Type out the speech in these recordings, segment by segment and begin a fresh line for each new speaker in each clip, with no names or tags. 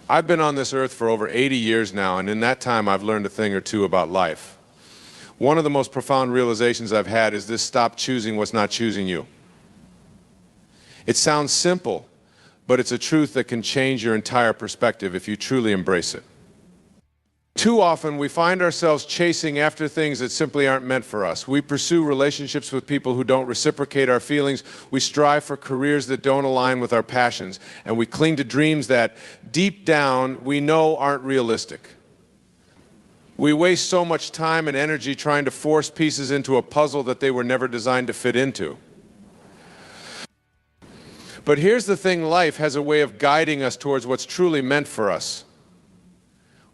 I've been on this earth for over 80 years now, and in that time I've learned a thing or two about life. One of the most profound realizations I've had is this: stop choosing what's not choosing you. It sounds simple, but it's a truth that can change your entire perspective if you truly embrace it. Too often we find ourselves chasing after things that simply aren't meant for us. We pursue relationships with people who don't reciprocate our feelings. We strive for careers that don't align with our passions. And we cling to dreams that, deep down, we know aren't realistic. We waste so much time and energy trying to force pieces into a puzzle that they were never designed to fit into. But here's the thing: life has a way of guiding us towards what's truly meant for us.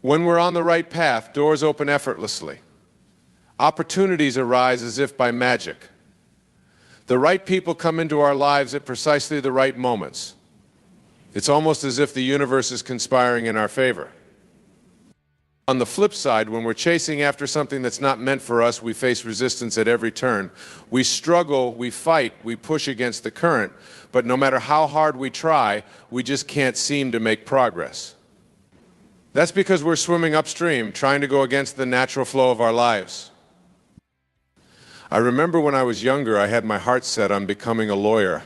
When we're on the right path, doors open effortlessly. Opportunities arise as if by magic. The right people come into our lives at precisely the right moments. It's almost as if the universe is conspiring in our favor. On the flip side, when we're chasing after something that's not meant for us, we face resistance at every turn. We struggle, we fight, we push against the current, but no matter how hard we try, we just can't seem to make progress. That's because we're swimming upstream, trying to go against the natural flow of our lives. I remember when I was younger, I had my heart set on becoming a lawyer.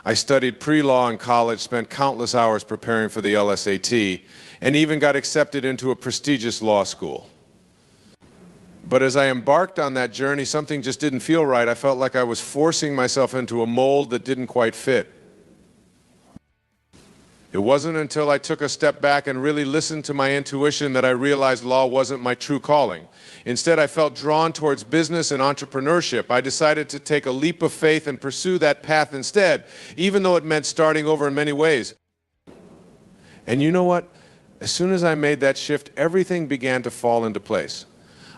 I studied pre-law in college, spent countless hours preparing for the LSAT, and even got accepted into a prestigious law school. But as I embarked on that journey, something just didn't feel right. I felt like I was forcing myself into a mold that didn't quite fit. It wasn't until I took a step back and really listened to my intuition that I realized law wasn't my true calling. Instead, I felt drawn towards business and entrepreneurship. I decided to take a leap of faith and pursue that path instead, even though it meant starting over in many ways. And you know what? As soon as I made that shift, everything began to fall into place.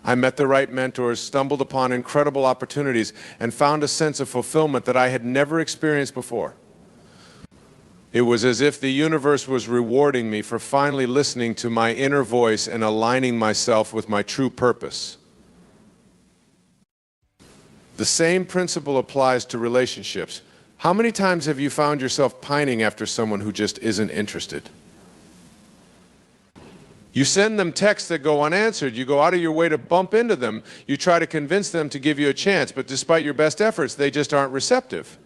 I met the right mentors, stumbled upon incredible opportunities, and found a sense of fulfillment that I had never experienced before. It was as if the universe was rewarding me for finally listening to my inner voice and aligning myself with my true purpose. The same principle applies to relationships. How many times have you found yourself pining after someone who just isn't interested? You send them texts that go unanswered. You go out of your way to bump into them. You try to convince them to give you a chance, but despite your best efforts, they just aren't receptive.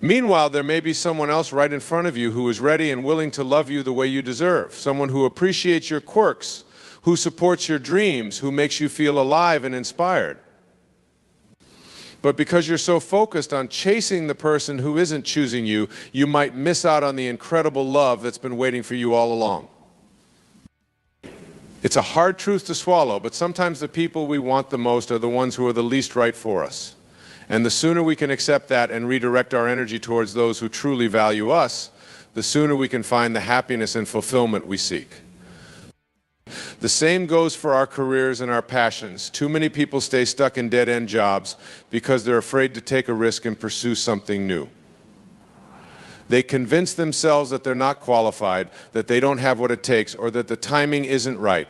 Meanwhile, there may be someone else right in front of you who is ready and willing to love you the way you deserve, someone who appreciates your quirks, who supports your dreams, who makes you feel alive and inspired. But because you're so focused on chasing the person who isn't choosing you, you might miss out on the incredible love that's been waiting for you all along. It's a hard truth to swallow, but sometimes the people we want the most are the ones who are the least right for us. And the sooner we can accept that and redirect our energy towards those who truly value us, the sooner we can find the happiness and fulfillment we seek. The same goes for our careers and our passions. Too many people stay stuck in dead-end jobs because they're afraid to take a risk and pursue something new. They convince themselves that they're not qualified, that they don't have what it takes, or that the timing isn't right.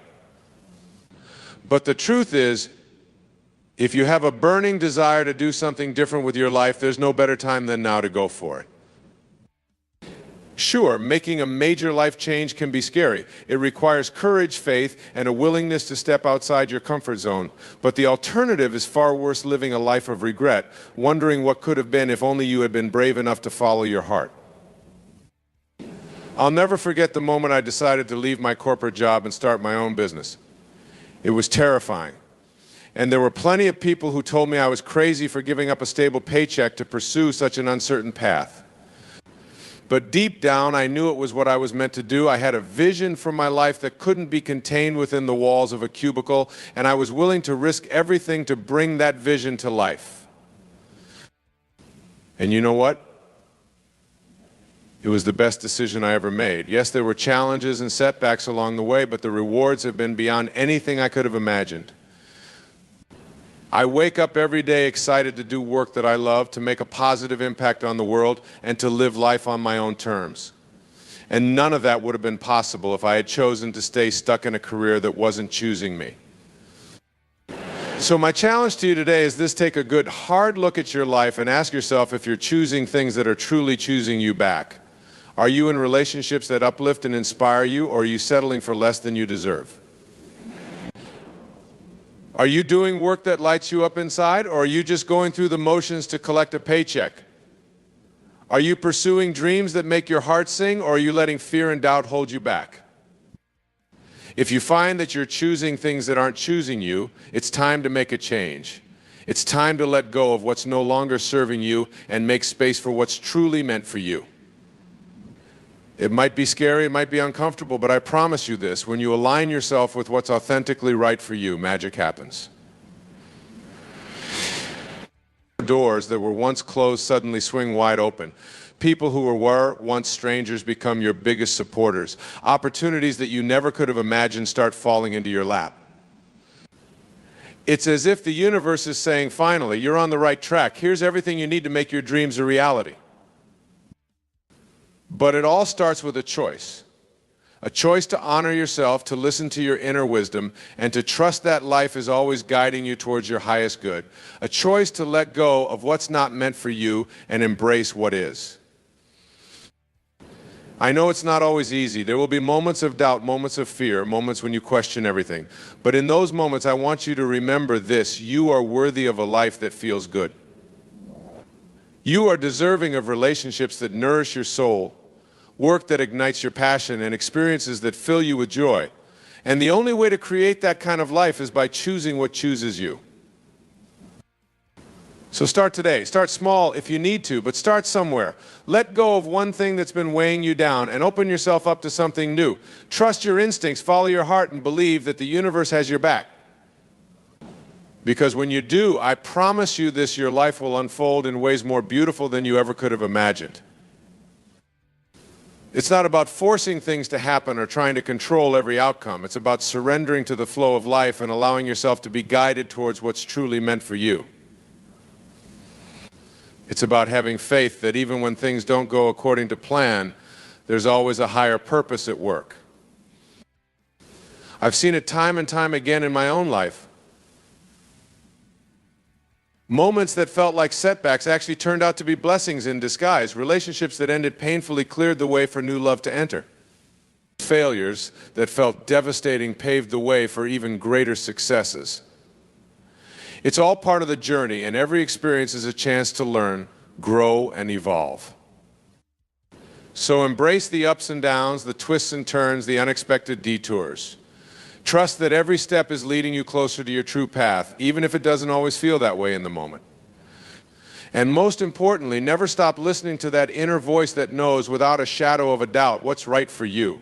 But the truth is, if you have a burning desire to do something different with your life, there's no better time than now to go for it. Sure, making a major life change can be scary. It requires courage, faith, and a willingness to step outside your comfort zone. But the alternative is far worse: living a life of regret, wondering what could have been if only you had been brave enough to follow your heart. I'll never forget the moment I decided to leave my corporate job and start my own business. It was terrifying. And there were plenty of people who told me I was crazy for giving up a stable paycheck to pursue such an uncertain path. But deep down, I knew it was what I was meant to do. I had a vision for my life that couldn't be contained within the walls of a cubicle, and I was willing to risk everything to bring that vision to life. And you know what? It was the best decision I ever made. Yes, there were challenges and setbacks along the way, but the rewards have been beyond anything I could have imagined. I wake up every day excited to do work that I love, to make a positive impact on the world, and to live life on my own terms. And none of that would have been possible if I had chosen to stay stuck in a career that wasn't choosing me. So my challenge to you today is this: take a good hard look at your life and ask yourself if you're choosing things that are truly choosing you back. Are you in relationships that uplift and inspire you, or are you settling for less than you deserve? Are you doing work that lights you up inside, or are you just going through the motions to collect a paycheck? Are you pursuing dreams that make your heart sing, or are you letting fear and doubt hold you back? If you find that you're choosing things that aren't choosing you, it's time to make a change. It's time to let go of what's no longer serving you and make space for what's truly meant for you. It might be scary, it might be uncomfortable, but I promise you this, when you align yourself with what's authentically right for you, magic happens. Doors that were once closed suddenly swing wide open. People who were once strangers become your biggest supporters. Opportunities that you never could have imagined start falling into your lap. It's as if the universe is saying, finally, you're on the right track. Here's everything you need to make your dreams a reality. But it all starts with a choice to honor yourself, to listen to your inner wisdom, and to trust that life is always guiding you towards your highest good. A choice to let go of what's not meant for you and embrace what is. I know it's not always easy. There will be moments of doubt, moments of fear, moments when you question everything. But in those moments, I want you to remember this: you are worthy of a life that feels good. You are deserving of relationships that nourish your soul, work that ignites your passion, and experiences that fill you with joy. And the only way to create that kind of life is by choosing what chooses you. So start today. Start small if you need to, but start somewhere. Let go of one thing that's been weighing you down and open yourself up to something new. Trust your instincts, follow your heart, and believe that the universe has your back. Because when you do, I promise you this, your life will unfold in ways more beautiful than you ever could have imagined. It's not about forcing things to happen or trying to control every outcome. It's about surrendering to the flow of life and allowing yourself to be guided towards what's truly meant for you. It's about having faith that even when things don't go according to plan, there's always a higher purpose at work. I've seen it time and time again in my own life. Moments that felt like setbacks actually turned out to be blessings in disguise. Relationships that ended painfully cleared the way for new love to enter. Failures that felt devastating paved the way for even greater successes. It's all part of the journey, and every experience is a chance to learn, grow, and evolve. So embrace the ups and downs, the twists and turns, the unexpected detours. Trust that every step is leading you closer to your true path, even if it doesn't always feel that way in the moment. And most importantly, never stop listening to that inner voice that knows without a shadow of a doubt what's right for you.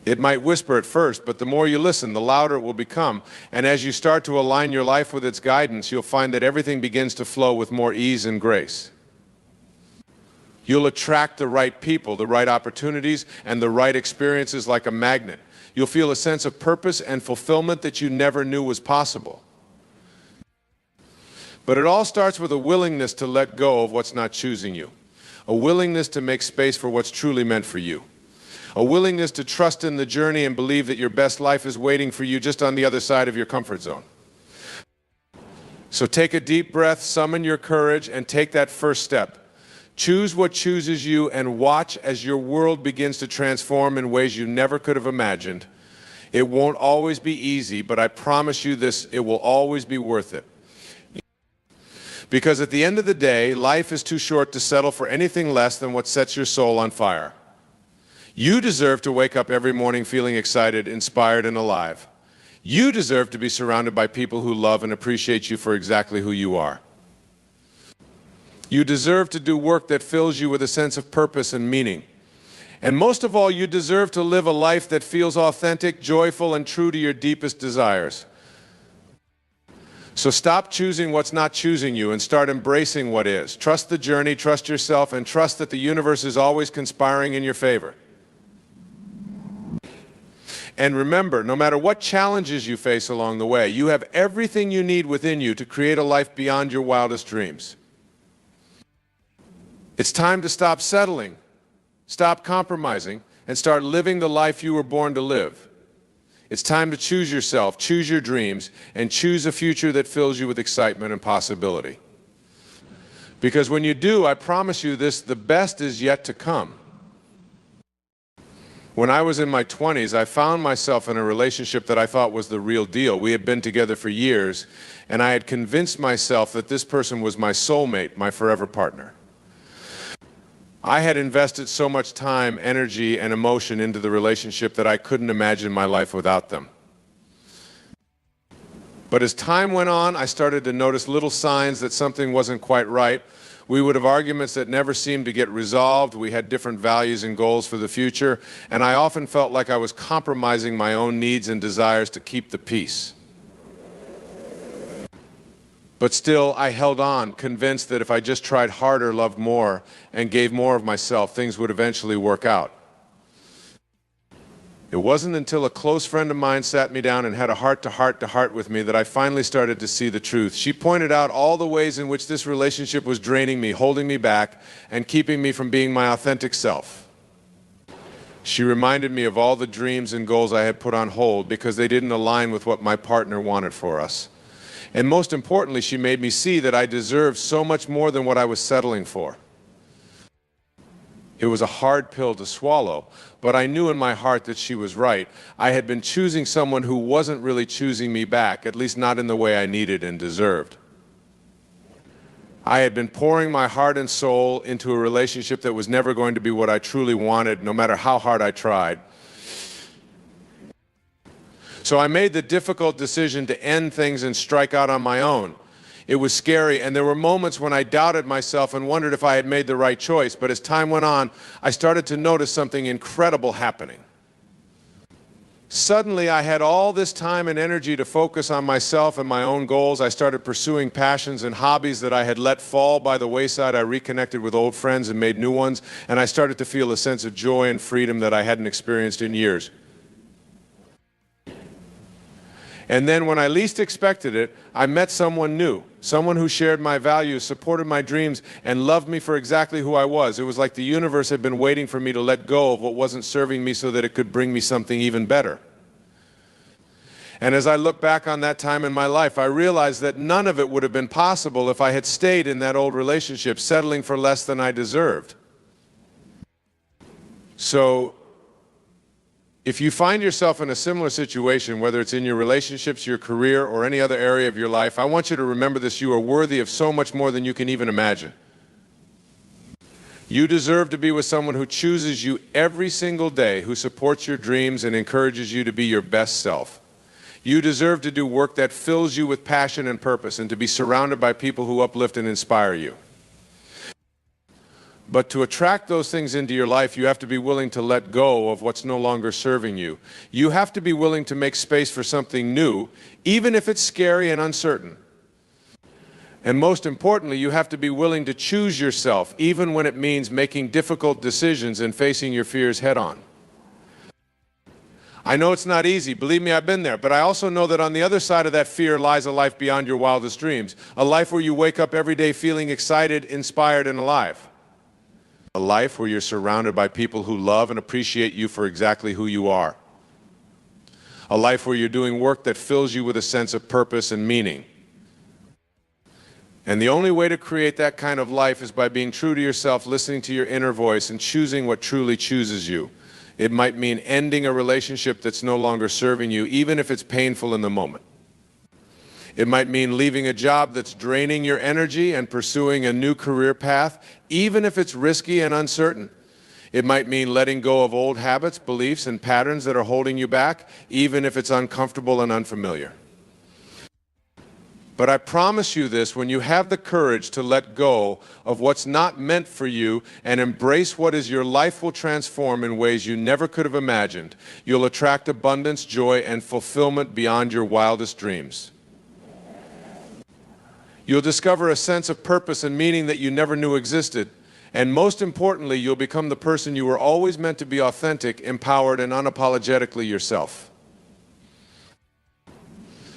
It might whisper at first, but the more you listen, the louder it will become. And as you start to align your life with its guidance, you'll find that everything begins to flow with more ease and grace. You'll attract the right people, the right opportunities, and the right experiences like a magnet. You'll feel a sense of purpose and fulfillment that you never knew was possible. But it all starts with a willingness to let go of what's not choosing you, a willingness to make space for what's truly meant for you, a willingness to trust in the journey and believe that your best life is waiting for you just on the other side of your comfort zone. So take a deep breath, summon your courage, and take that first step. Choose what chooses you and watch as your world begins to transform in ways you never could have imagined. It won't always be easy, but I promise you this, it will always be worth it. Because at the end of the day, life is too short to settle for anything less than what sets your soul on fire. You deserve to wake up every morning feeling excited, inspired, and alive. You deserve to be surrounded by people who love and appreciate you for exactly who you are. You deserve to do work that fills you with a sense of purpose and meaning. And most of all, you deserve to live a life that feels authentic, joyful, and true to your deepest desires. So stop choosing what's not choosing you and start embracing what is. Trust the journey, trust yourself, and trust that the universe is always conspiring in your favor. And remember, no matter what challenges you face along the way, you have everything you need within you to create a life beyond your wildest dreams. It's time to stop settling, stop compromising, and start living the life you were born to live. It's time to choose yourself, choose your dreams, and choose a future that fills you with excitement and possibility. Because when you do, I promise you this, the best is yet to come. When I was in my 20s, I found myself in a relationship that I thought was the real deal. We had been together for years, and I had convinced myself that this person was my soulmate, my forever partner. I had invested so much time, energy, and emotion into the relationship that I couldn't imagine my life without them. But as time went on, I started to notice little signs that something wasn't quite right. We would have arguments that never seemed to get resolved. We had different values and goals for the future, and I often felt like I was compromising my own needs and desires to keep the peace. But still, I held on, convinced that if I just tried harder, loved more, and gave more of myself, things would eventually work out. It wasn't until a close friend of mine sat me down and had a heart-to-heart with me that I finally started to see the truth. She pointed out all the ways in which this relationship was draining me, holding me back, and keeping me from being my authentic self. She reminded me of all the dreams and goals I had put on hold because they didn't align with what my partner wanted for us. And most importantly, she made me see that I deserved so much more than what I was settling for. It was a hard pill to swallow, but I knew in my heart that she was right. I had been choosing someone who wasn't really choosing me back, at least not in the way I needed and deserved. I had been pouring my heart and soul into a relationship that was never going to be what I truly wanted, no matter how hard I tried. So I made the difficult decision to end things and strike out on my own. It was scary, and there were moments when I doubted myself and wondered if I had made the right choice. But as time went on, I started to notice something incredible happening. Suddenly, I had all this time and energy to focus on myself and my own goals. I started pursuing passions and hobbies that I had let fall by the wayside. I reconnected with old friends and made new ones, and I started to feel a sense of joy and freedom that I hadn't experienced in years. And then when I least expected it, I met someone new, someone who shared my values, supported my dreams, and loved me for exactly who I was. It was like the universe had been waiting for me to let go of what wasn't serving me so that it could bring me something even better. And as I look back on that time in my life, I realized that none of it would have been possible if I had stayed in that old relationship, settling for less than I deserved. So, if you find yourself in a similar situation, whether it's in your relationships, your career, or any other area of your life, I want you to remember this: you are worthy of so much more than you can even imagine. You deserve to be with someone who chooses you every single day, who supports your dreams and encourages you to be your best self. You deserve to do work that fills you with passion and purpose, and to be surrounded by people who uplift and inspire you. But to attract those things into your life, you have to be willing to let go of what's no longer serving you. You have to be willing to make space for something new, even if it's scary and uncertain. And most importantly, you have to be willing to choose yourself, even when it means making difficult decisions and facing your fears head-on. I know it's not easy. Believe me, I've been there. But I also know that on the other side of that fear lies a life beyond your wildest dreams. A life where you wake up every day feeling excited, inspired, and alive. A life where you're surrounded by people who love and appreciate you for exactly who you are. A life where you're doing work that fills you with a sense of purpose and meaning. And the only way to create that kind of life is by being true to yourself, listening to your inner voice, and choosing what truly chooses you. It might mean ending a relationship that's no longer serving you, even if it's painful in the moment. It might mean leaving a job that's draining your energy and pursuing a new career path, even if it's risky and uncertain. It might mean letting go of old habits, beliefs, and patterns that are holding you back, even if it's uncomfortable and unfamiliar. But I promise you this: when you have the courage to let go of what's not meant for you and embrace what is, your life will transform in ways you never could have imagined. You'll attract abundance, joy, and fulfillment beyond your wildest dreams. You'll discover a sense of purpose and meaning that you never knew existed. And most importantly, you'll become the person you were always meant to be: authentic, empowered, and unapologetically yourself.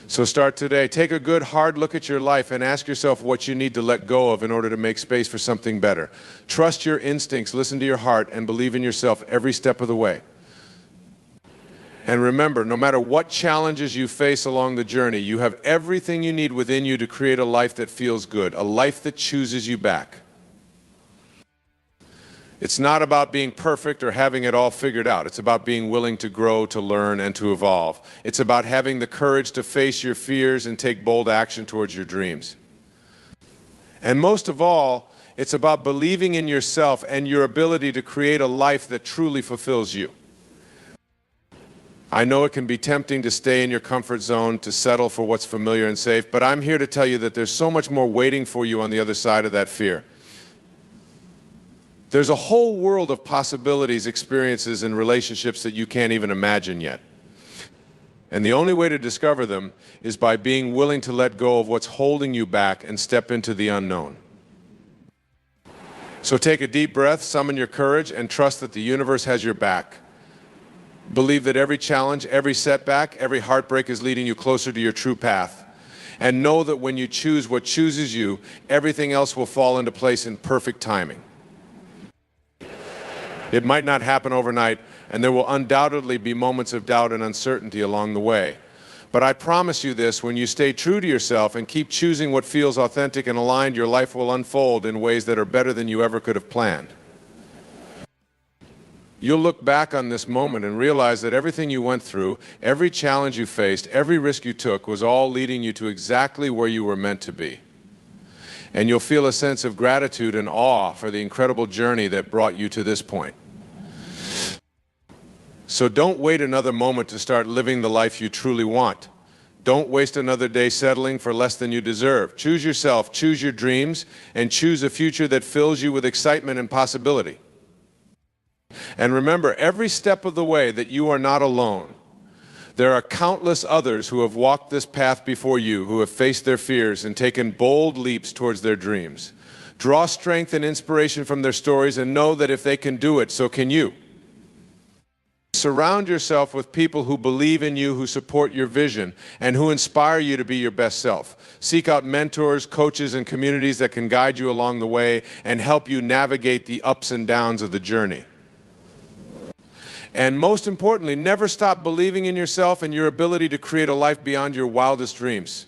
So start today. Take a good, hard look at your life and ask yourself what you need to let go of in order to make space for something better. Trust your instincts, listen to your heart, and believe in yourself every step of the way. And remember, no matter what challenges you face along the journey, you have everything you need within you to create a life that feels good, a life that chooses you back. It's not about being perfect or having it all figured out. It's about being willing to grow, to learn, and to evolve. It's about having the courage to face your fears and take bold action towards your dreams. And most of all, it's about believing in yourself and your ability to create a life that truly fulfills you. I know it can be tempting to stay in your comfort zone, to settle for what's familiar and safe, but I'm here to tell you that there's so much more waiting for you on the other side of that fear. There's a whole world of possibilities, experiences, and relationships that you can't even imagine yet. And the only way to discover them is by being willing to let go of what's holding you back and step into the unknown. So take a deep breath, summon your courage, and trust that the universe has your back. Believe that every challenge, every setback, every heartbreak is leading you closer to your true path. And know that when you choose what chooses you, everything else will fall into place in perfect timing. It might not happen overnight, and there will undoubtedly be moments of doubt and uncertainty along the way. But I promise you this, when you stay true to yourself and keep choosing what feels authentic and aligned, your life will unfold in ways that are better than you ever could have planned. You'll look back on this moment and realize that everything you went through, every challenge you faced, every risk you took was all leading you to exactly where you were meant to be. And you'll feel a sense of gratitude and awe for the incredible journey that brought you to this point. So don't wait another moment to start living the life you truly want. Don't waste another day settling for less than you deserve. Choose yourself, choose your dreams, and choose a future that fills you with excitement and possibility. And remember, every step of the way, that you are not alone. There are countless others who have walked this path before you, who have faced their fears and taken bold leaps towards their dreams. Draw strength and inspiration from their stories and know that if they can do it, so can you. Surround yourself with people who believe in you, who support your vision, and who inspire you to be your best self. Seek out mentors, coaches, and communities that can guide you along the way and help you navigate the ups and downs of the journey. And most importantly, never stop believing in yourself and your ability to create a life beyond your wildest dreams.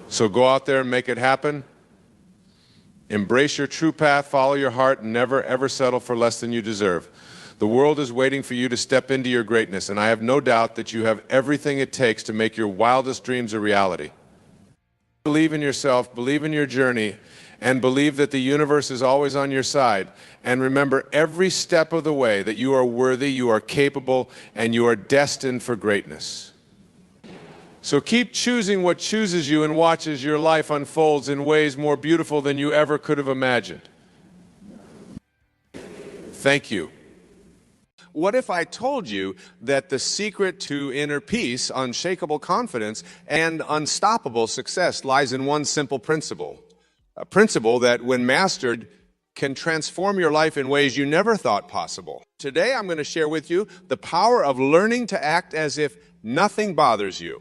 So go out there and make it happen. Embrace your true path, follow your heart, and never ever settle for less than you deserve. The world is waiting for you to step into your greatness, and I have no doubt that you have everything it takes to make your wildest dreams a reality. Believe in yourself, believe in your journey, and believe that the universe is always on your side. And remember every step of the way that you are worthy, you are capable, and you are destined for greatness. So keep choosing what chooses you and watch as your life unfolds in ways more beautiful than you ever could have imagined. Thank you.
What if I told you that the secret to inner peace, unshakable confidence, and unstoppable success lies in one simple principle? A principle that, when mastered, can transform your life in ways you never thought possible. Today, I'm going to share with you the power of learning to act as if nothing bothers you.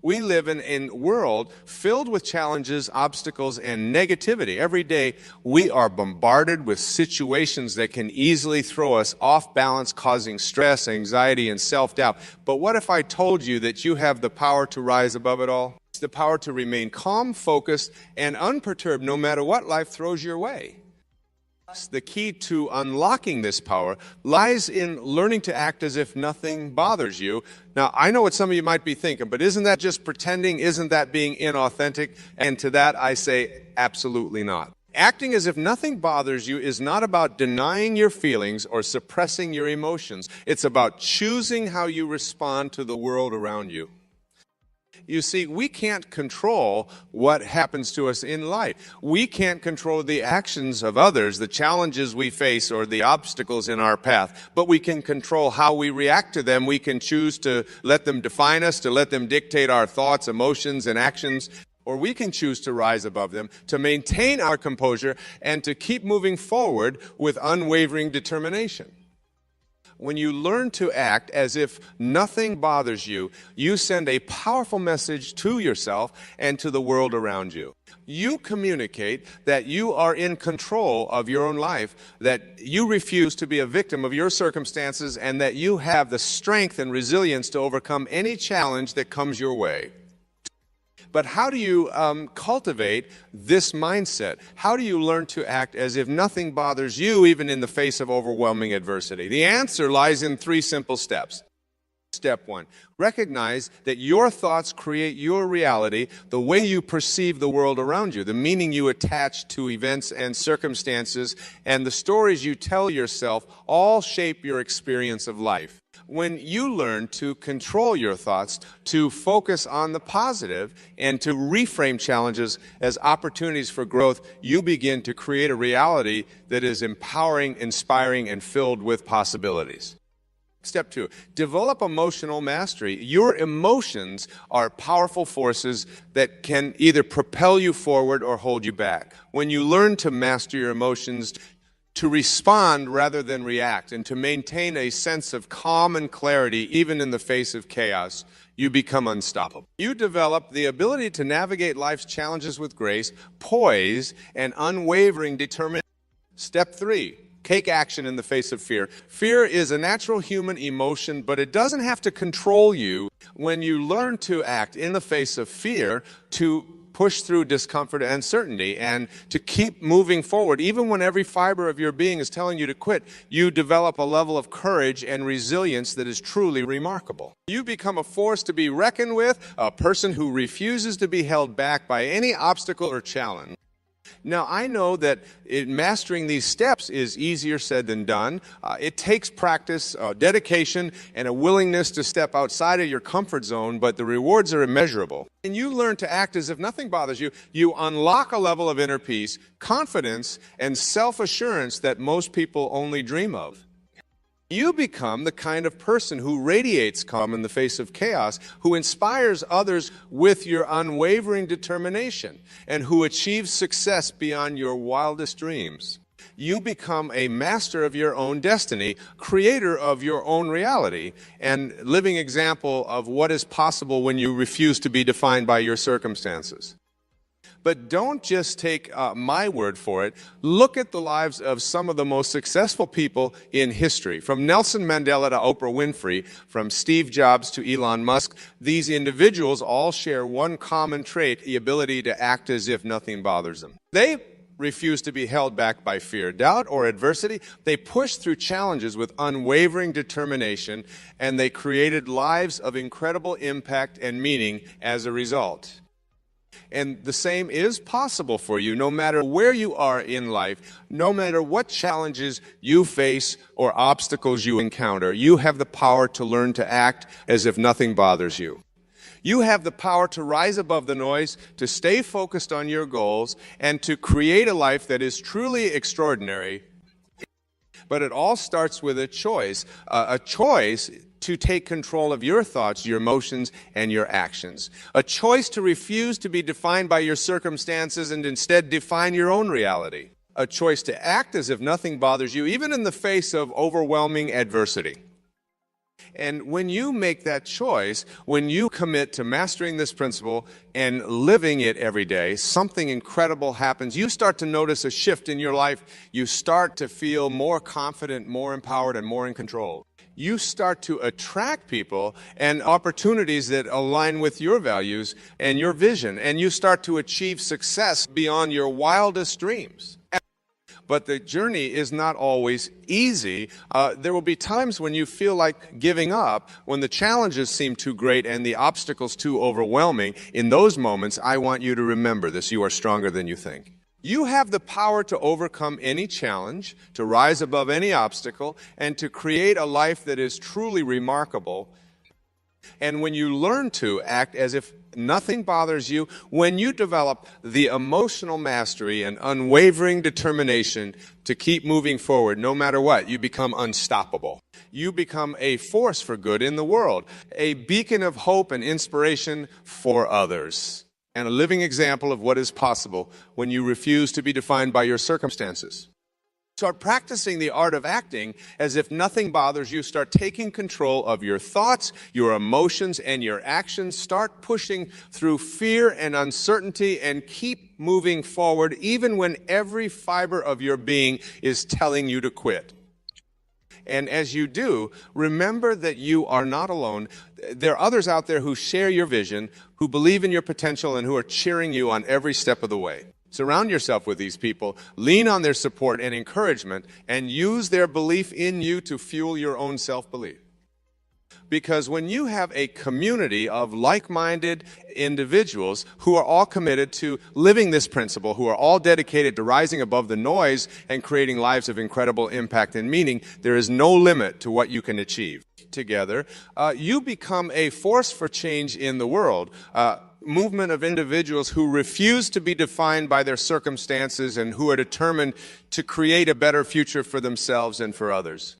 We live in a world filled with challenges, obstacles, and negativity. Every day, we are bombarded with situations that can easily throw us off balance, causing stress, anxiety, and self-doubt. But what if I told you that you have the power to rise above it all? It's the power to remain calm, focused, and unperturbed no matter what life throws your way. The key to unlocking this power lies in learning to act as if nothing bothers you. Now, I know what some of you might be thinking, but isn't that just pretending? Isn't that being inauthentic? And to that, I say, absolutely not. Acting as if nothing bothers you is not about denying your feelings or suppressing your emotions. It's about choosing how you respond to the world around you. You see, we can't control what happens to us in life. We can't control the actions of others, the challenges we face, or the obstacles in our path. But we can control how we react to them. We can choose to let them define us, to let them dictate our thoughts, emotions, and actions. Or we can choose to rise above them, to maintain our composure, and to keep moving forward with unwavering determination. When you learn to act as if nothing bothers you, you send a powerful message to yourself and to the world around you. You communicate that you are in control of your own life, that you refuse to be a victim of your circumstances, and that you have the strength and resilience to overcome any challenge that comes your way. But how do you cultivate this mindset? How do you learn to act as if nothing bothers you, even in the face of overwhelming adversity? The answer lies in 3 simple steps. Step 1, recognize that your thoughts create your reality, the way you perceive the world around you, the meaning you attach to events and circumstances, and the stories you tell yourself all shape your experience of life. When you learn to control your thoughts, to focus on the positive, and to reframe challenges as opportunities for growth, you begin to create a reality that is empowering, inspiring, and filled with possibilities. Step 2, develop emotional mastery. Your emotions are powerful forces that can either propel you forward or hold you back. When you learn to master your emotions, to respond rather than react, and to maintain a sense of calm and clarity even in the face of chaos, you become unstoppable. You develop the ability to navigate life's challenges with grace, poise, and unwavering determination. Step 3, take action in the face of fear. Fear is a natural human emotion, but it doesn't have to control you. When you learn to act in the face of fear, to push through discomfort and uncertainty, and to keep moving forward, even when every fiber of your being is telling you to quit, you develop a level of courage and resilience that is truly remarkable. You become a force to be reckoned with, a person who refuses to be held back by any obstacle or challenge. Now, I know that mastering these steps is easier said than done. It takes practice, dedication, and a willingness to step outside of your comfort zone, but the rewards are immeasurable. And you learn to act as if nothing bothers you. You unlock a level of inner peace, confidence, and self-assurance that most people only dream of. You become the kind of person who radiates calm in the face of chaos, who inspires others with your unwavering determination, and who achieves success beyond your wildest dreams. You become a master of your own destiny, creator of your own reality, and living example of what is possible when you refuse to be defined by your circumstances. But don't just take my word for it. Look at the lives of some of the most successful people in history. From Nelson Mandela to Oprah Winfrey, from Steve Jobs to Elon Musk, these individuals all share one common trait, the ability to act as if nothing bothers them. They refuse to be held back by fear, doubt, or adversity. They pushed through challenges with unwavering determination, and they created lives of incredible impact and meaning as a result. And the same is possible for you, no matter where you are in life, no matter what challenges you face or obstacles you encounter. You have the power to learn to act as if nothing bothers you. You have the power to rise above the noise, to stay focused on your goals, and to create a life that is truly extraordinary. But it all starts with a choice to take control of your thoughts, your emotions, and your actions. A choice to refuse to be defined by your circumstances and instead define your own reality. A choice to act as if nothing bothers you, even in the face of overwhelming adversity. And when you make that choice, when you commit to mastering this principle and living it every day, something incredible happens. You start to notice a shift in your life. You start to feel more confident, more empowered, and more in control. You start to attract people and opportunities that align with your values and your vision, and you start to achieve success beyond your wildest dreams. But the journey is not always easy. There will be times when you feel like giving up, when the challenges seem too great and the obstacles too overwhelming. In those moments, I want you to remember this: you are stronger than you think. You have the power to overcome any challenge, to rise above any obstacle, and to create a life that is truly remarkable. And when you learn to act as if nothing bothers you, when you develop the emotional mastery and unwavering determination to keep moving forward no matter what, you become unstoppable. You become a force for good in the world, a beacon of hope and inspiration for others, and a living example of what is possible when you refuse to be defined by your circumstances. Start practicing the art of acting as if nothing bothers you. Start taking control of your thoughts, your emotions, and your actions. Start pushing through fear and uncertainty and keep moving forward even when every fiber of your being is telling you to quit. And as you do, remember that you are not alone. There are others out there who share your vision, who believe in your potential, and who are cheering you on every step of the way. Surround yourself with these people, lean on their support and encouragement, and use their belief in you to fuel your own self-belief. Because when you have a community of like-minded individuals who are all committed to living this principle, who are all dedicated to rising above the noise and creating lives of incredible impact and meaning, there is no limit to what you can achieve. Together, you become a force for change in the world. Movement of individuals who refuse to be defined by their circumstances and who are determined to create a better future for themselves and for others.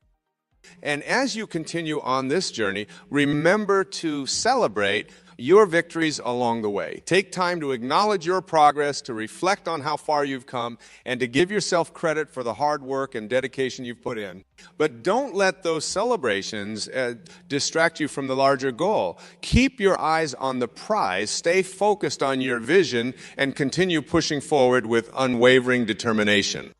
And as you continue on this journey, remember to celebrate your victories along the way. Take time to acknowledge your progress, to reflect on how far you've come, and to give yourself credit for the hard work and dedication you've put in. But don't let those celebrations distract you from the larger goal. Keep your eyes on the prize, stay focused on your vision, and continue pushing forward with unwavering determination.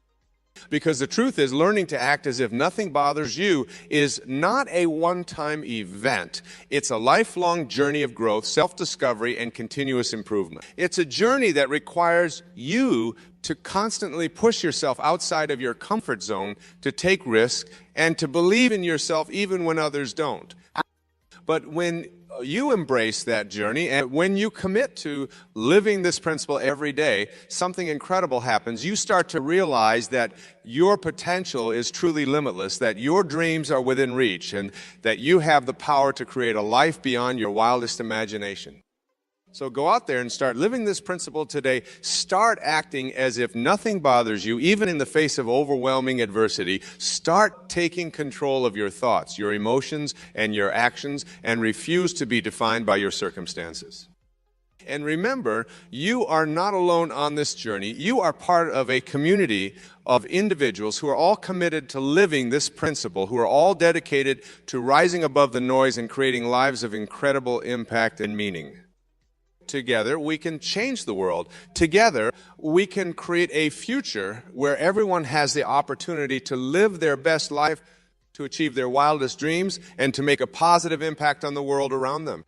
Because the truth is, learning to act as if nothing bothers you is not a one-time event. It's a lifelong journey of growth, self-discovery, and continuous improvement. It's a journey that requires you to constantly push yourself outside of your comfort zone, to take risks, and to believe in yourself even when others don't. But when you embrace that journey, and when you commit to living this principle every day, something incredible happens. You start to realize that your potential is truly limitless, that your dreams are within reach, and that you have the power to create a life beyond your wildest imagination. So go out there and start living this principle today. Start acting as if nothing bothers you, even in the face of overwhelming adversity. Start taking control of your thoughts, your emotions, and your actions, and refuse to be defined by your circumstances. And remember, you are not alone on this journey. You are part of a community of individuals who are all committed to living this principle, who are all dedicated to rising above the noise and creating lives of incredible impact and meaning. Together, we can change the world. Together, we can create a future where everyone has the opportunity to live their best life, to achieve their wildest dreams, and to make a positive impact on the world around them.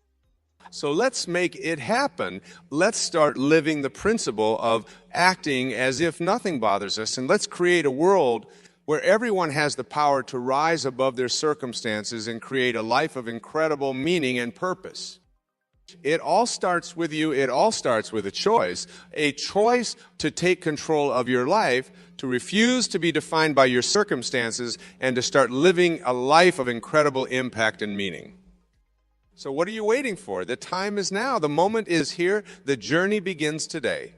So let's make it happen. Let's start living the principle of acting as if nothing bothers us, and let's create a world where everyone has the power to rise above their circumstances and create a life of incredible meaning and purpose. It all starts with you. It all starts with a choice to take control of your life, to refuse to be defined by your circumstances, and to start living a life of incredible impact and meaning. So what are you waiting for? The time is now. The moment is here. The journey begins today.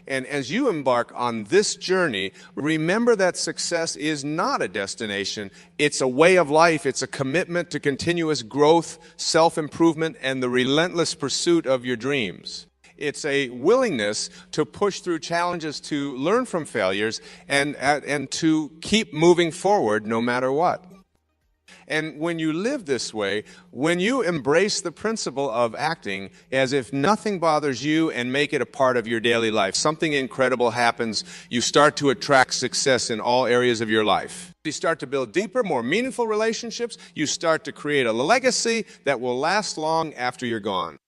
And as you embark on this journey, remember that success is not a destination. It's a way of life. It's a commitment to continuous growth, self-improvement, and the relentless pursuit of your dreams. It's a willingness to push through challenges, to learn from failures, and to keep moving forward no matter what. And when you live this way, when you embrace the principle of acting as if nothing bothers you and make it a part of your daily life, something incredible happens. You start to attract success in all areas of your life. You start to build deeper, more meaningful relationships. You start to create a legacy that will last long after you're gone.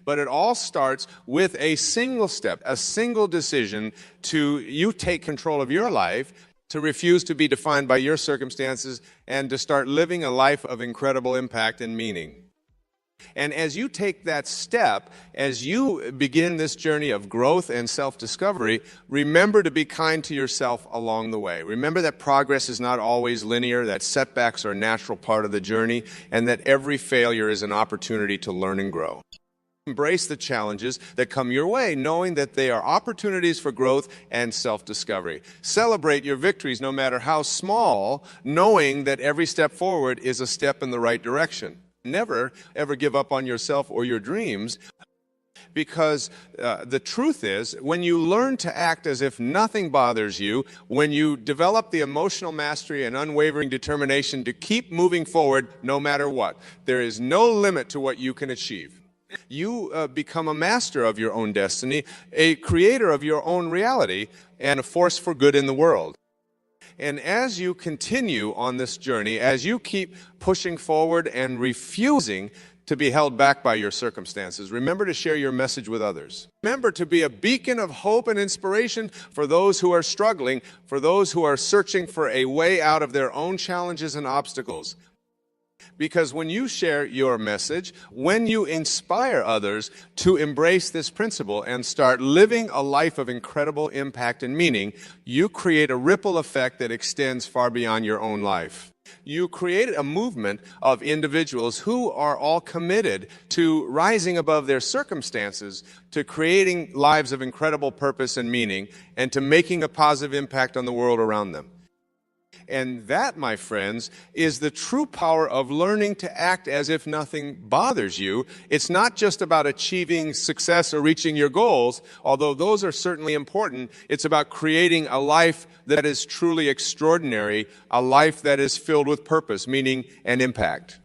But it all starts with a single step, a single decision to you take control of your life, to refuse to be defined by your circumstances, and to start living a life of incredible impact and meaning. And as you take that step, as you begin this journey of growth and self-discovery, remember to be kind to yourself along the way. Remember that progress is not always linear, that setbacks are a natural part of the journey, and that every failure is an opportunity to learn and grow. Embrace the challenges that come your way, knowing that they are opportunities for growth and self-discovery. Celebrate your victories, no matter how small, knowing that every step forward is a step in the right direction. Never, ever give up on yourself or your dreams, because the truth is, when you learn to act as if nothing bothers you, when you develop the emotional mastery and unwavering determination to keep moving forward no matter what, there is no limit to what you can achieve. You become a master of your own destiny, a creator of your own reality, and a force for good in the world. And as you continue on this journey, as you keep pushing forward and refusing to be held back by your circumstances, remember to share your message with others. Remember to be a beacon of hope and inspiration for those who are struggling, for those who are searching for a way out of their own challenges and obstacles. Because when you share your message, when you inspire others to embrace this principle and start living a life of incredible impact and meaning, you create a ripple effect that extends far beyond your own life. You create a movement of individuals who are all committed to rising above their circumstances, to creating lives of incredible purpose and meaning, and to making a positive impact on the world around them. And that, my friends, is the true power of learning to act as if nothing bothers you. It's not just about achieving success or reaching your goals, although those are certainly important. It's about creating a life that is truly extraordinary, a life that is filled with purpose, meaning, and impact.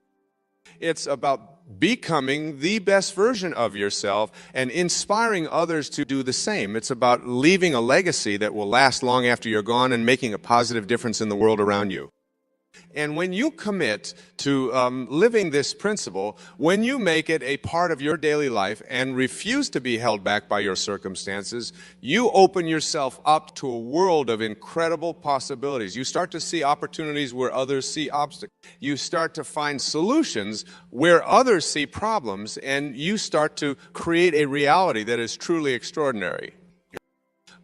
It's about becoming the best version of yourself and inspiring others to do the same. It's about leaving a legacy that will last long after you're gone and making a positive difference in the world around you. And when you commit to living this principle, when you make it a part of your daily life and refuse to be held back by your circumstances, you open yourself up to a world of incredible possibilities. You start to see opportunities where others see obstacles. You start to find solutions where others see problems, and you start to create a reality that is truly extraordinary.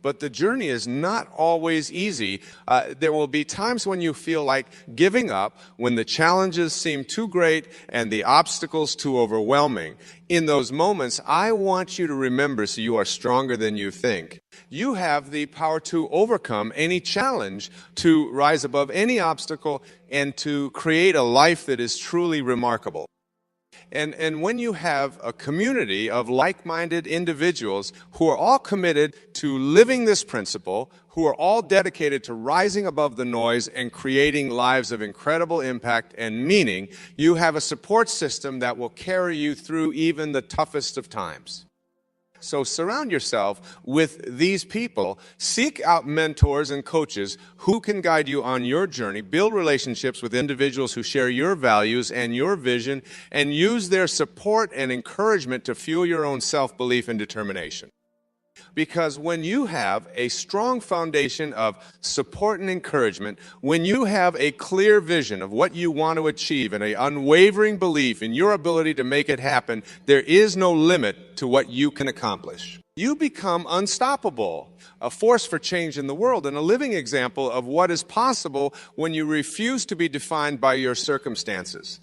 But the journey is not always easy. There will be times when you feel like giving up, when the challenges seem too great and the obstacles too overwhelming. In those moments, I want you to remember, so you are stronger than you think. You have the power to overcome any challenge, to rise above any obstacle, and to create a life that is truly remarkable. And when you have a community of like-minded individuals who are all committed to living this principle, who are all dedicated to rising above the noise and creating lives of incredible impact and meaning, you have a support system that will carry you through even the toughest of times. So surround yourself with these people. Seek out mentors and coaches who can guide you on your journey. Build relationships with individuals who share your values and your vision, and use their support and encouragement to fuel your own self-belief and determination. Because when you have a strong foundation of support and encouragement, when you have a clear vision of what you want to achieve and an unwavering belief in your ability to make it happen, there is no limit to what you can accomplish. You become unstoppable, a force for change in the world, and a living example of what is possible when you refuse to be defined by your circumstances.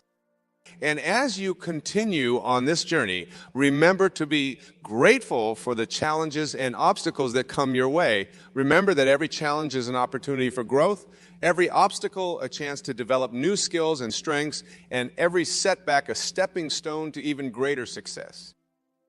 And as you continue on this journey, remember to be grateful for the challenges and obstacles that come your way. Remember that every challenge is an opportunity for growth, every obstacle a chance to develop new skills and strengths, and every setback a stepping stone to even greater success.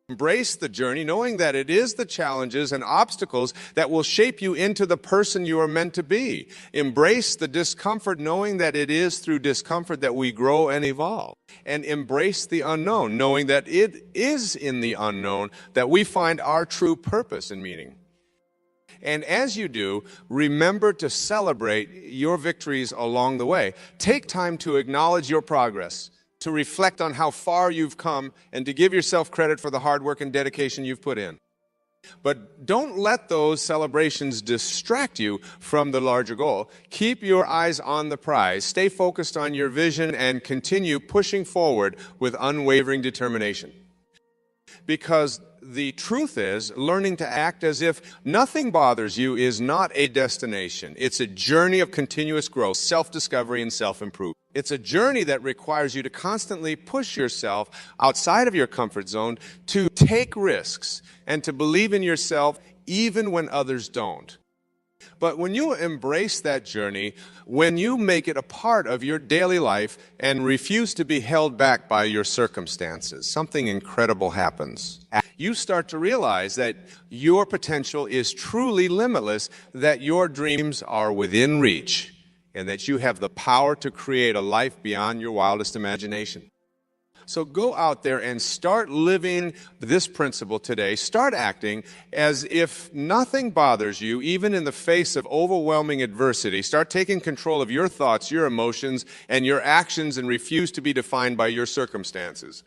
Embrace the journey, knowing that it is the challenges and obstacles that will shape you into the person you are meant to be. Embrace the discomfort, knowing that it is through discomfort that we grow and evolve. And embrace the unknown, knowing that it is in the unknown that we find our true purpose and meaning. And as you do, remember to celebrate your victories along the way. Take time to acknowledge your progress, to reflect on how far you've come, and to give yourself credit for the hard work and dedication you've put in. But don't let those celebrations distract you from the larger goal. Keep your eyes on the prize, stay focused on your vision, and continue pushing forward with unwavering determination. Because the truth is, learning to act as if nothing bothers you is not a destination. It's a journey of continuous growth, self-discovery, and self-improvement. It's a journey that requires you to constantly push yourself outside of your comfort zone, to take risks, and to believe in yourself even when others don't. But when you embrace that journey, when you make it a part of your daily life and refuse to be held back by your circumstances, something incredible happens. You start to realize that your potential is truly limitless, that your dreams are within reach, and that you have the power to create a life beyond your wildest imagination. So go out there and start living this principle today. Start acting as if nothing bothers you, even in the face of overwhelming adversity. Start taking control of your thoughts, your emotions, and your actions, and refuse to be defined by your circumstances.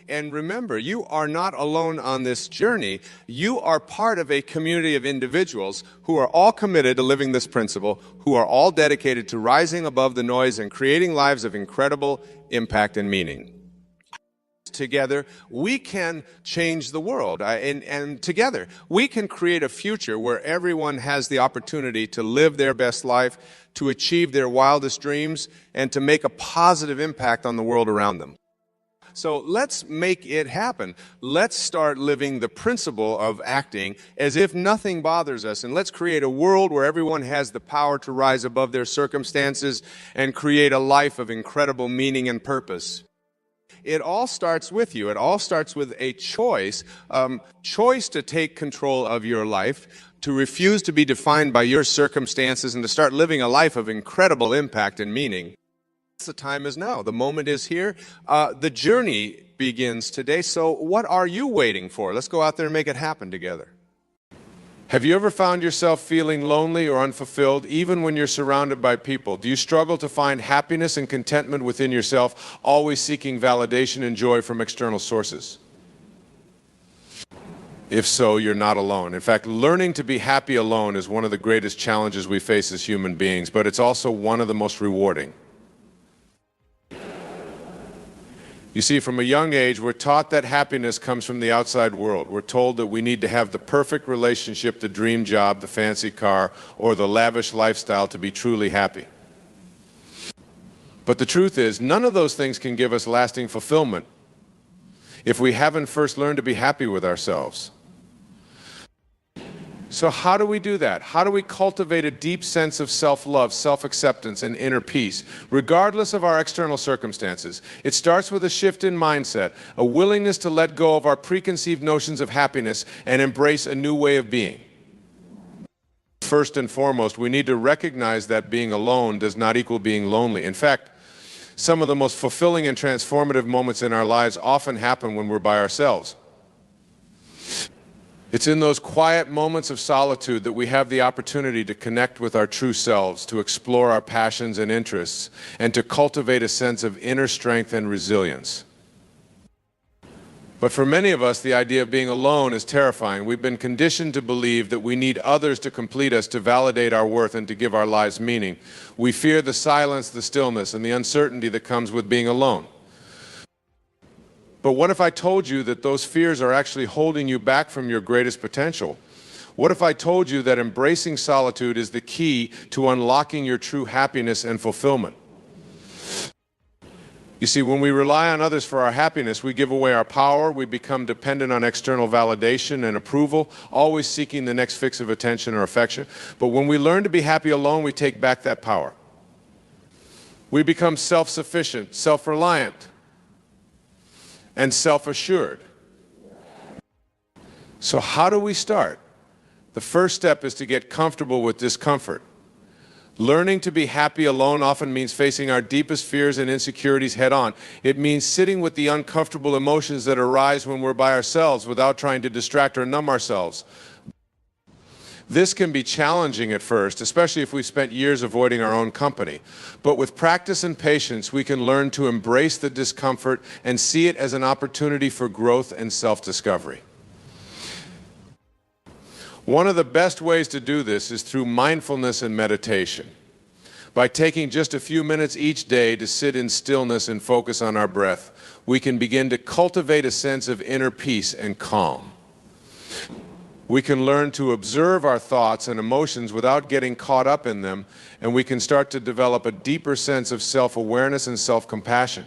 And remember, you are not alone on this journey. You are part of a community of individuals who are all committed to living this principle, who are all dedicated to rising above the noise and creating lives of incredible impact and meaning. Together, we can change the world, and together, we can create a future where everyone has the opportunity to live their best life, to achieve their wildest dreams, and to make a positive impact on the world around them. So let's make it happen. Let's start living the principle of acting as if nothing bothers us, and let's create a world where everyone has the power to rise above their circumstances and create a life of incredible meaning and purpose. It all starts with you. It all starts with a choice to take control of your life, to refuse to be defined by your circumstances, and to start living a life of incredible impact and meaning. The time is now. The moment is here. The journey begins today. So what are you waiting for? Let's go out there and make it happen together.
Have you ever found yourself feeling lonely or unfulfilled even when you're surrounded by people? Do you struggle to find happiness and contentment within yourself, always seeking validation and joy from external sources? If so, you're not alone. In fact, learning to be happy alone is one of the greatest challenges we face as human beings, but it's also one of the most rewarding. You see, from a young age, we're taught that happiness comes from the outside world. We're told that we need to have the perfect relationship, the dream job, the fancy car, or the lavish lifestyle to be truly happy. But the truth is, none of those things can give us lasting fulfillment if we haven't first learned to be happy with ourselves. So how do we do that? How do we cultivate a deep sense of self-love, self-acceptance, and inner peace, regardless of our external circumstances? It starts with a shift in mindset, a willingness to let go of our preconceived notions of happiness and embrace a new way of being. First and foremost, we need to recognize that being alone does not equal being lonely. In fact, some of the most fulfilling and transformative moments in our lives often happen when we're by ourselves. It's in those quiet moments of solitude that we have the opportunity to connect with our true selves, to explore our passions and interests, and to cultivate a sense of inner strength and resilience. But for many of us, the idea of being alone is terrifying. We've been conditioned to believe that we need others to complete us, to validate our worth, and to give our lives meaning. We fear the silence, the stillness, and the uncertainty that comes with being alone. But what if I told you that those fears are actually holding you back from your greatest potential? What if I told you that embracing solitude is the key to unlocking your true happiness and fulfillment? You see, when we rely on others for our happiness, we give away our power, we become dependent on external validation and approval, always seeking the next fix of attention or affection. But when we learn to be happy alone, we take back that power. We become self-sufficient, self-reliant, and self-assured. So how do we start? The first step is to get comfortable with discomfort. Learning to be happy alone often means facing our deepest fears and insecurities head on. It means sitting with the uncomfortable emotions that arise when we're by ourselves without trying to distract or numb ourselves. This can be challenging at first, especially if we've spent years avoiding our own company. But with practice and patience, we can learn to embrace the discomfort and see it as an opportunity for growth and self-discovery. One of the best ways to do this is through mindfulness and meditation. By taking just a few minutes each day to sit in stillness and focus on our breath, we can begin to cultivate a sense of inner peace and calm. We can learn to observe our thoughts and emotions without getting caught up in them, and we can start to develop a deeper sense of self-awareness and self-compassion.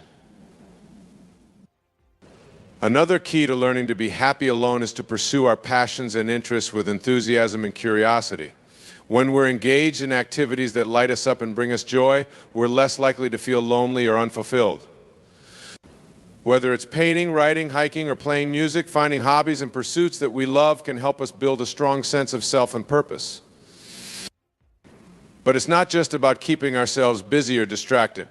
Another key to learning to be happy alone is to pursue our passions and interests with enthusiasm and curiosity. When we're engaged in activities that light us up and bring us joy, we're less likely to feel lonely or unfulfilled. Whether it's painting, writing, hiking, or playing music, finding hobbies and pursuits that we love can help us build a strong sense of self and purpose. But it's not just about keeping ourselves busy or distracted.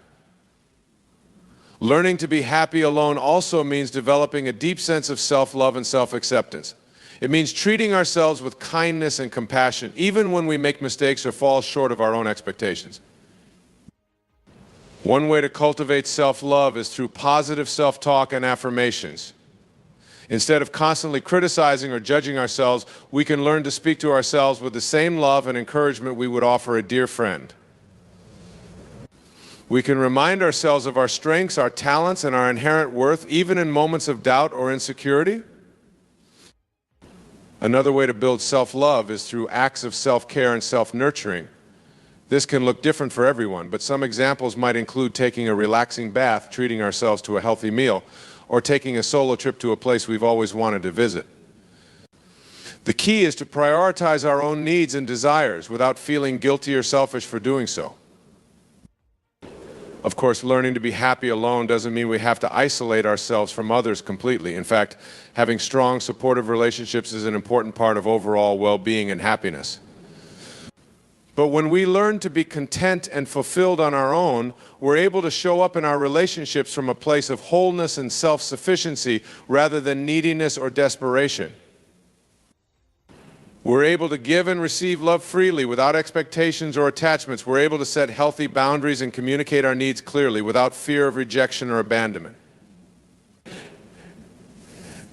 Learning to be happy alone also means developing a deep sense of self-love and self-acceptance. It means treating ourselves with kindness and compassion, even when we make mistakes or fall short of our own expectations. One way to cultivate self-love is through positive self-talk and affirmations. Instead of constantly criticizing or judging ourselves, we can learn to speak to ourselves with the same love and encouragement we would offer a dear friend. We can remind ourselves of our strengths, our talents, and our inherent worth, even in moments of doubt or insecurity. Another way to build self-love is through acts of self-care and self-nurturing. This can look different for everyone, but some examples might include taking a relaxing bath, treating ourselves to a healthy meal, or taking a solo trip to a place we've always wanted to visit. The key is to prioritize our own needs and desires without feeling guilty or selfish for doing so. Of course, learning to be happy alone doesn't mean we have to isolate ourselves from others completely. In fact, having strong, supportive relationships is an important part of overall well-being and happiness. But when we learn to be content and fulfilled on our own, we're able to show up in our relationships from a place of wholeness and self-sufficiency rather than neediness or desperation. We're able to give and receive love freely without expectations or attachments. We're able to set healthy boundaries and communicate our needs clearly without fear of rejection or abandonment.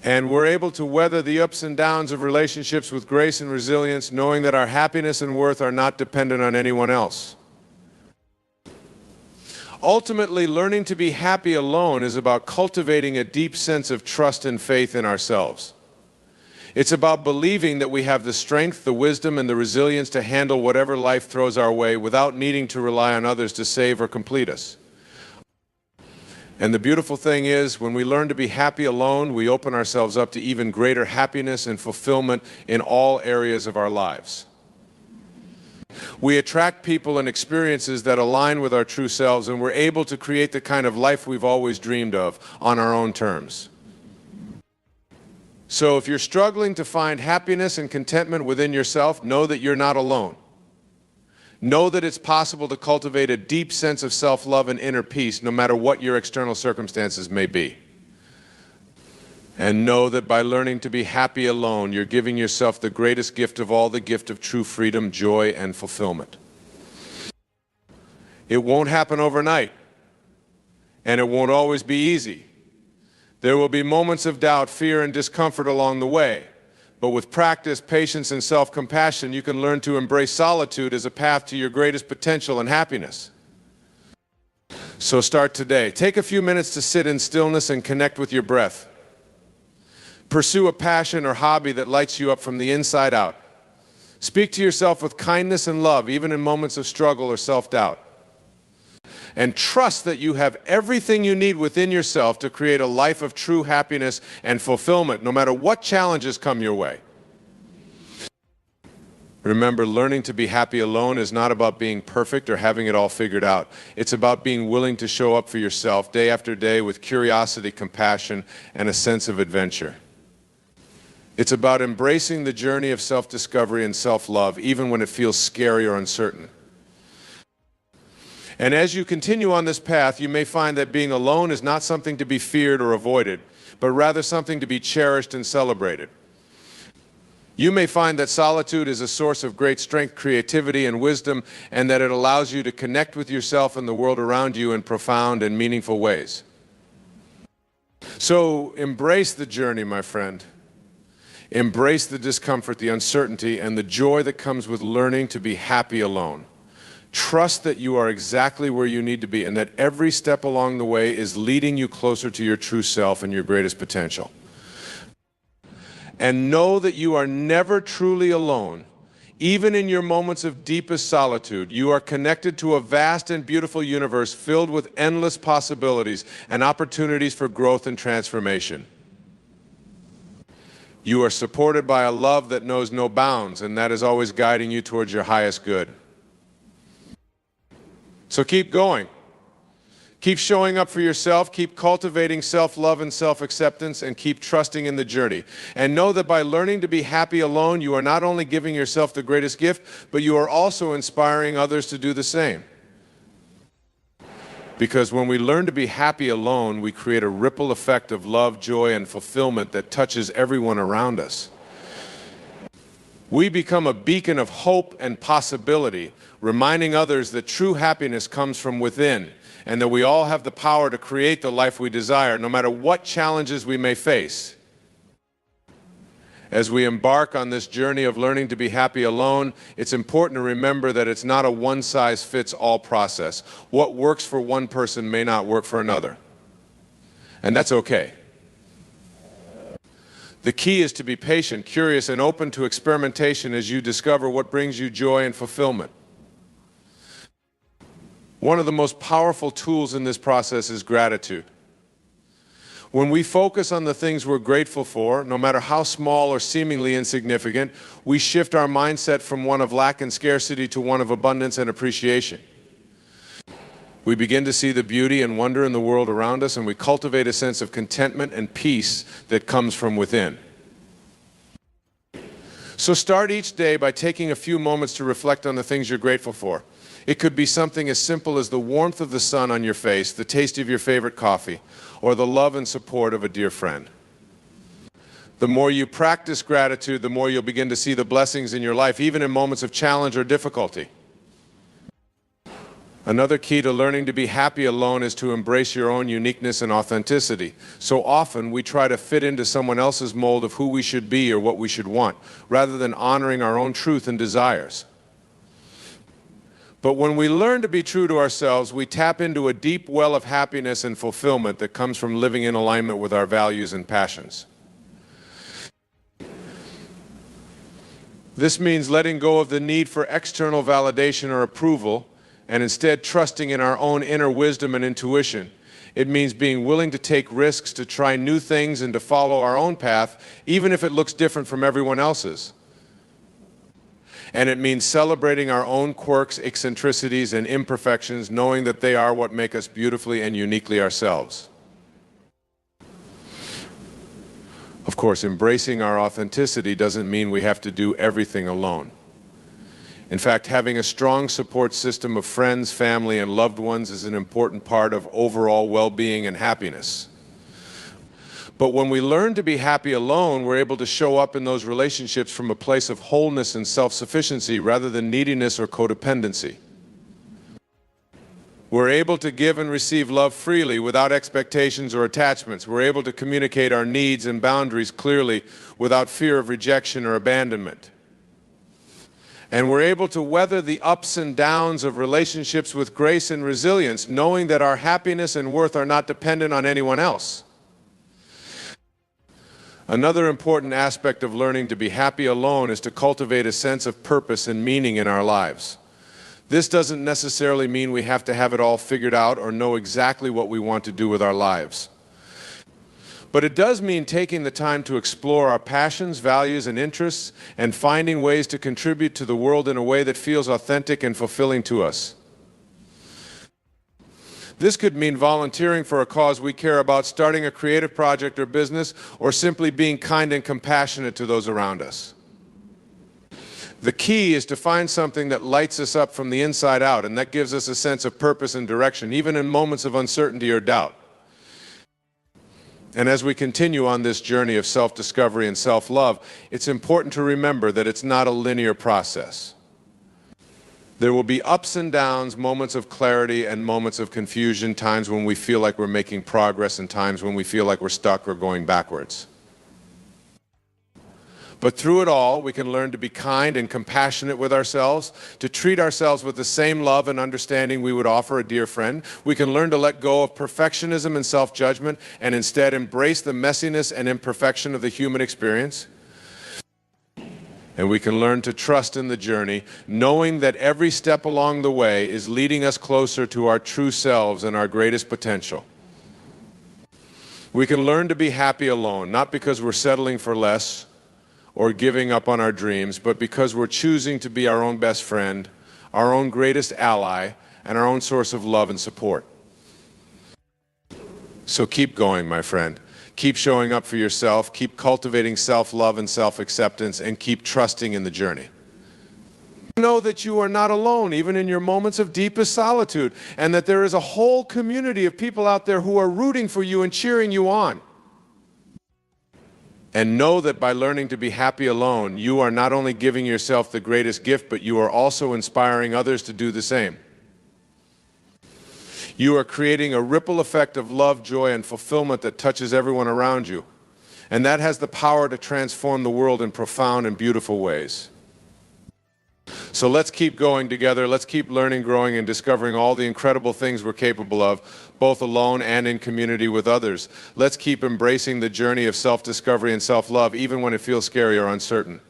And we're able to weather the ups and downs of relationships with grace and resilience, knowing that our happiness and worth are not dependent on anyone else. Ultimately, learning to be happy alone is about cultivating a deep sense of trust and faith in ourselves. It's about believing that we have the strength, the wisdom, and the resilience to handle whatever life throws our way without needing to rely on others to save or complete us. And the beautiful thing is, when we learn to be happy alone, we open ourselves up to even greater happiness and fulfillment in all areas of our lives. We attract people and experiences that align with our true selves, and we're able to create the kind of life we've always dreamed of on our own terms. So if you're struggling to find happiness and contentment within yourself, know that you're not alone. Know that it's possible to cultivate a deep sense of self-love and inner peace no matter what your external circumstances may be. And know that by learning to be happy alone, you're giving yourself the greatest gift of all, the gift of true freedom, joy, and fulfillment. It won't happen overnight, and it won't always be easy. There will be moments of doubt, fear, and discomfort along the way. But with practice, patience, and self-compassion, you can learn to embrace solitude as a path to your greatest potential and happiness. So start today. Take a few minutes to sit in stillness and connect with your breath. Pursue a passion or hobby that lights you up from the inside out. Speak to yourself with kindness and love, even in moments of struggle or self-doubt. And trust that you have everything you need within yourself to create a life of true happiness and fulfillment, no matter what challenges come your way. Remember, learning to be happy alone is not about being perfect or having it all figured out. It's about being willing to show up for yourself day after day with curiosity, compassion, and a sense of adventure. It's about embracing the journey of self-discovery and self-love, even when it feels scary or uncertain. And as you continue on this path, you may find that being alone is not something to be feared or avoided, but rather something to be cherished and celebrated. You may find that solitude is a source of great strength, creativity, and wisdom, and that it allows you to connect with yourself and the world around you in profound and meaningful ways. So embrace the journey, my friend. Embrace the discomfort, the uncertainty, and the joy that comes with learning to be happy alone. Trust that you are exactly where you need to be and that every step along the way is leading you closer to your true self and your greatest potential. And know that you are never truly alone. Even in your moments of deepest solitude, you are connected to a vast and beautiful universe filled with endless possibilities and opportunities for growth and transformation. You are supported by a love that knows no bounds, and that is always guiding you towards your highest good. So keep going. Keep showing up for yourself, keep cultivating self-love and self-acceptance, and keep trusting in the journey. And know that by learning to be happy alone, you are not only giving yourself the greatest gift, but you are also inspiring others to do the same. Because when we learn to be happy alone, we create a ripple effect of love, joy, and fulfillment that touches everyone around us. We become a beacon of hope and possibility, reminding others that true happiness comes from within, and that we all have the power to create the life we desire, no matter what challenges we may face. As we embark on this journey of learning to be happy alone, it's important to remember that it's not a one-size-fits-all process. What works for one person may not work for another. And that's okay. The key is to be patient, curious, and open to experimentation as you discover what brings you joy and fulfillment. One of the most powerful tools in this process is gratitude. When we focus on the things we're grateful for, no matter how small or seemingly insignificant, we shift our mindset from one of lack and scarcity to one of abundance and appreciation. We begin to see the beauty and wonder in the world around us, and we cultivate a sense of contentment and peace that comes from within. So start each day by taking a few moments to reflect on the things you're grateful for. It could be something as simple as the warmth of the sun on your face, the taste of your favorite coffee, or the love and support of a dear friend. The more you practice gratitude, the more you'll begin to see the blessings in your life, even in moments of challenge or difficulty. Another key to learning to be happy alone is to embrace your own uniqueness and authenticity. So often we try to fit into someone else's mold of who we should be or what we should want, rather than honoring our own truth and desires. But when we learn to be true to ourselves, we tap into a deep well of happiness and fulfillment that comes from living in alignment with our values and passions. This means letting go of the need for external validation or approval, and instead trusting in our own inner wisdom and intuition. It means being willing to take risks, to try new things, and to follow our own path, even if it looks different from everyone else's. And it means celebrating our own quirks, eccentricities, and imperfections, knowing that they are what make us beautifully and uniquely ourselves. Of course, embracing our authenticity doesn't mean we have to do everything alone. In fact, having a strong support system of friends, family, and loved ones is an important part of overall well-being and happiness. But when we learn to be happy alone, we're able to show up in those relationships from a place of wholeness and self-sufficiency rather than neediness or codependency. We're able to give and receive love freely without expectations or attachments. We're able to communicate our needs and boundaries clearly without fear of rejection or abandonment. And we're able to weather the ups and downs of relationships with grace and resilience, knowing that our happiness and worth are not dependent on anyone else. Another important aspect of learning to be happy alone is to cultivate a sense of purpose and meaning in our lives. This doesn't necessarily mean we have to have it all figured out or know exactly what we want to do with our lives. But it does mean taking the time to explore our passions, values, and interests, and finding ways to contribute to the world in a way that feels authentic and fulfilling to us. This could mean volunteering for a cause we care about, starting a creative project or business, or simply being kind and compassionate to those around us. The key is to find something that lights us up from the inside out, and that gives us a sense of purpose and direction, even in moments of uncertainty or doubt. And as we continue on this journey of self-discovery and self-love, it's important to remember that it's not a linear process. There will be ups and downs, moments of clarity and moments of confusion, times when we feel like we're making progress and times when we feel like we're stuck or going backwards. But through it all, we can learn to be kind and compassionate with ourselves, to treat ourselves with the same love and understanding we would offer a dear friend. We can learn to let go of perfectionism and self-judgment and instead embrace the messiness and imperfection of the human experience. And we can learn to trust in the journey, knowing that every step along the way is leading us closer to our true selves and our greatest potential. We can learn to be happy alone, not because we're settling for less or giving up on our dreams, but because we're choosing to be our own best friend, our own greatest ally, and our own source of love and support. So keep going, my friend. Keep showing up for yourself, keep cultivating self-love and self-acceptance, and keep trusting in the journey. Know that you are not alone, even in your moments of deepest solitude, and that there is a whole community of people out there who are rooting for you and cheering you on. And know that by learning to be happy alone, you are not only giving yourself the greatest gift, but you are also inspiring others to do the same. You are creating a ripple effect of love, joy, and fulfillment that touches everyone around you. And that has the power to transform the world in profound and beautiful ways. So let's keep going together. Let's keep learning, growing, and discovering all the incredible things we're capable of, both alone and in community with others. Let's keep embracing the journey of self-discovery and self-love, even when it feels scary or uncertain.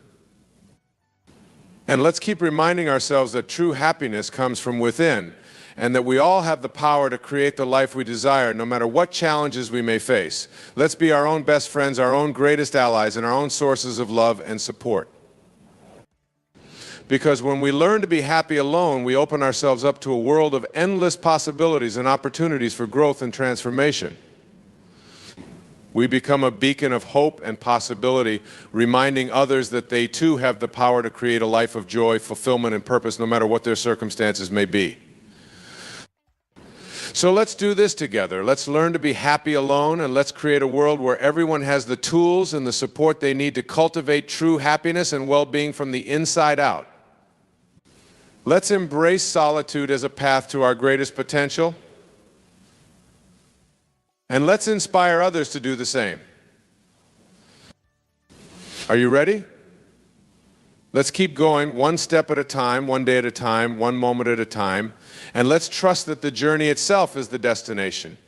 And let's keep reminding ourselves that true happiness comes from within, and that we all have the power to create the life we desire, no matter what challenges we may face. Let's be our own best friends, our own greatest allies, and our own sources of love and support. Because when we learn to be happy alone, we open ourselves up to a world of endless possibilities and opportunities for growth and transformation. We become a beacon of hope and possibility, reminding others that they too have the power to create a life of joy, fulfillment, and purpose, no matter what their circumstances may be. So let's do this together. Let's learn to be happy alone, and let's create a world where everyone has the tools and the support they need to cultivate true happiness and well-being from the inside out. Let's embrace solitude as a path to our greatest potential, and let's inspire others to do the same. Are you ready? Let's keep going one step at a time, one day at a time, one moment at a time, and let's trust that the journey itself is the destination,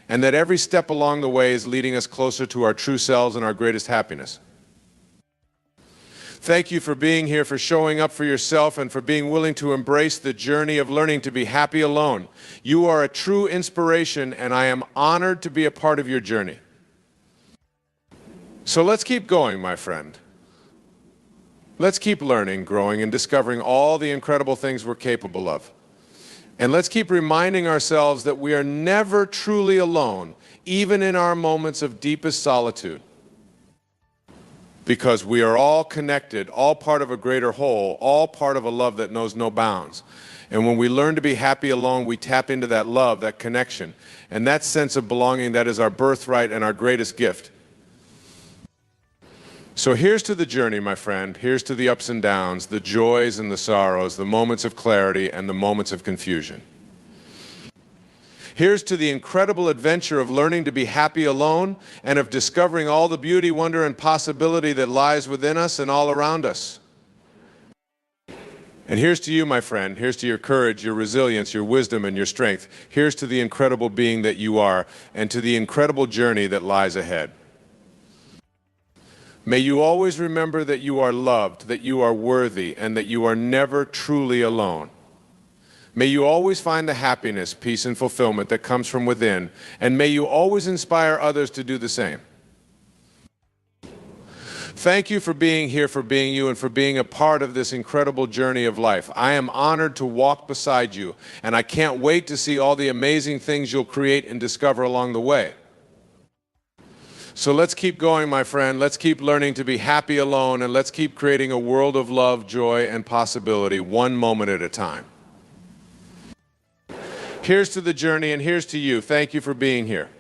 and that every step along the way is leading us closer to our true selves and our greatest happiness. Thank you for being here, for showing up for yourself, and for being willing to embrace the journey of learning to be happy alone. You are a true inspiration, and I am honored to be a part of your journey. So let's keep going, my friend. Let's keep learning, growing, and discovering all the incredible things we're capable of. And let's keep reminding ourselves that we are never truly alone, even in our moments of deepest solitude. Because we are all connected, all part of a greater whole, all part of a love that knows no bounds. And when we learn to be happy alone, we tap into that love, that connection, and that sense of belonging that is our birthright and our greatest gift. So here's to the journey, my friend. Here's to the ups and downs, the joys and the sorrows, the moments of clarity and the moments of confusion. Here's to the incredible adventure of learning to be happy alone and of discovering all the beauty, wonder, and possibility that lies within us and all around us. And here's to you, my friend. Here's to your courage, your resilience, your wisdom, and your strength. Here's to the incredible being that you are and to the incredible journey that lies ahead. May you always remember that you are loved, that you are worthy, and that you are never truly alone. May you always find the happiness, peace, and fulfillment that comes from within, and may you always inspire others to do the same. Thank you for being here, for being you, and for being a part of this incredible journey of life. I am honored to walk beside you, and I can't wait to see all the amazing things you'll create and discover along the way. So let's keep going, my friend. Let's keep learning to be happy alone, and let's keep creating a world of love, joy, and possibility, one moment at a time. Here's to the journey, and here's to you. Thank you for being here.